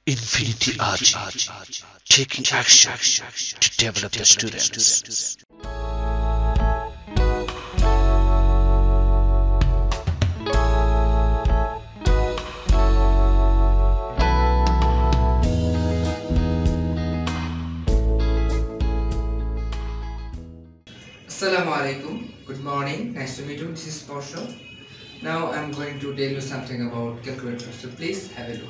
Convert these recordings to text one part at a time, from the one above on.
Infinity Ahzee, taking action to develop the students. Assalamu alaikum. Good morning. Nice to meet you. This is Porsche. Now I'm going to tell you something about calculator. So please have a look.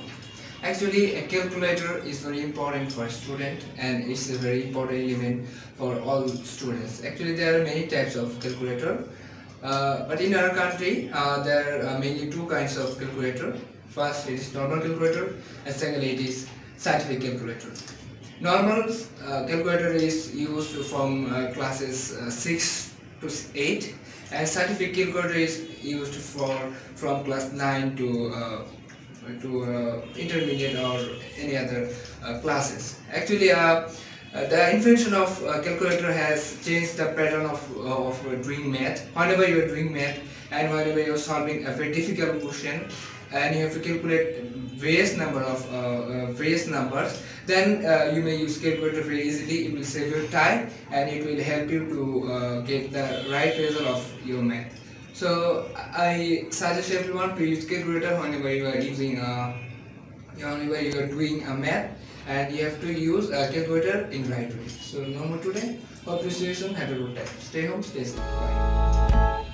Actually, a calculator is very important for a student, and it's a very important element for all students. Actually, there are many types of calculator, but in our country, there are mainly two kinds of calculator. First, it is normal calculator, and second, it is scientific calculator. Normal calculator is used from classes 6 to 8, and scientific calculator is used from class 9 to intermediate or any other classes. Actually, the invention of calculator has changed the pattern of doing math. Whenever you are doing math and whenever you are solving a very difficult question and you have to calculate various numbers, then you may use calculator very easily. It will save your time and it will help you to get the right result of your math. So I suggest everyone to use calculator whenever you are doing a math, and you have to use a calculator in right way. So no more today. Hope you see you soon. Have a good time. Stay home, stay safe. Bye.